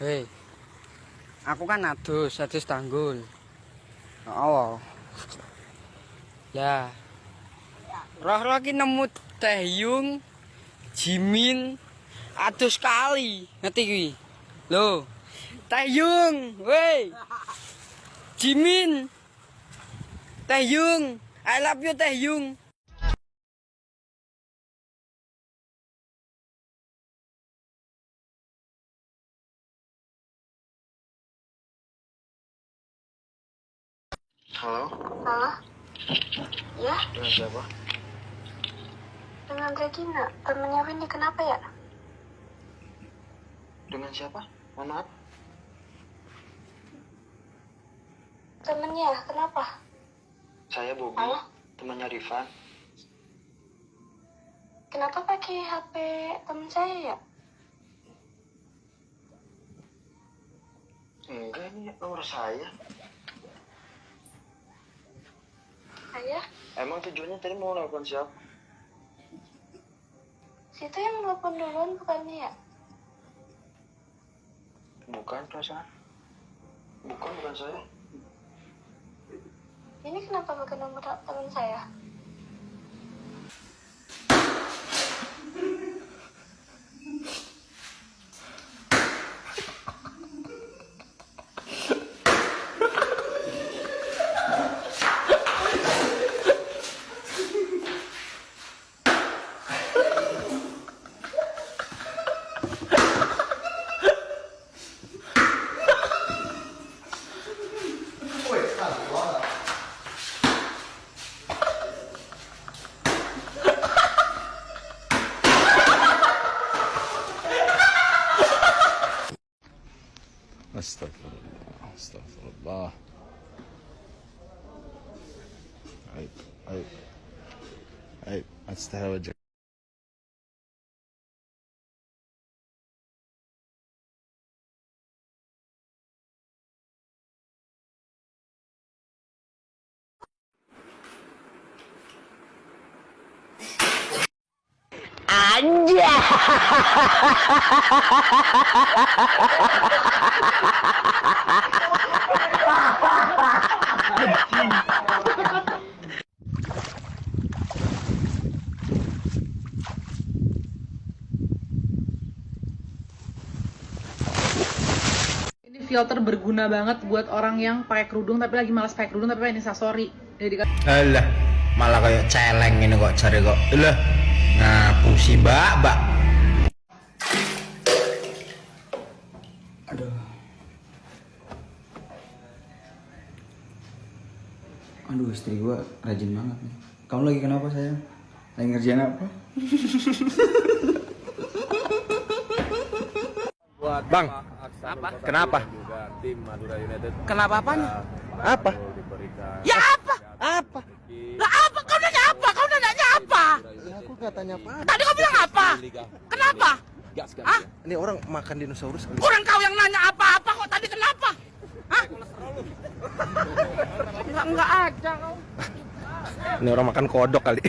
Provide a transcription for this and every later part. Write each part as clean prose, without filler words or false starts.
Hei, aku kan adus tanggul. Oh, ya. Roh-roh ki nemu Teh Yung, Jimin, adus kali. Ngerti kuwi? Loh, Teh Yung, woi. Jimin, Teh Yung, I love you Teh Yung. Halo? Halo? Ya? Dengan siapa? Dengan Regina. Temennya Windy, kenapa ya? Dengan siapa? Mohon maaf. Temennya, kenapa? Saya Bobi, Halo? temannya Rifan. Kenapa pakai HP temen saya ya? Enggak, ini nomor saya. Ayah? Emang tujuannya tadi mau nelfon siapa? Situ yang nelfon duluan bukannya ya? Bukan perasaan. Bukan saya. Ini kenapa pakai nomor temen saya? Astagfirullah, astagfirullah. Aib, aib, aib. Astagfirullah. Ini filter berguna banget buat orang yang pakai kerudung tapi lagi malas pakai kerudung tapi pengen instastory. Jadi Alah, malah kayak celeng ini kok cari kok. Alah, ngapusi mbak. Aduh, istri gua rajin banget nih. Kamu lagi kenapa sayang? Lagi ngerjain apa? Bang, kenapa? Kenapa apanya? Apa? Ya apa? Apa? Lah apa? Kau nanya apa? Kau nanya apa? Ya aku gak tanya apa. Tadi kau bilang apa? Kenapa? Hah? Ini orang makan dinosaurus kali. Orang kau yang nanya apa-apa kok tadi kenapa? Hah? Enggak ada kau. Ini orang makan kodok kali.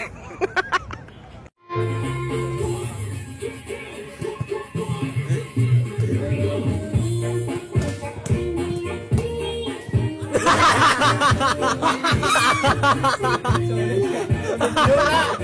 Hahaha.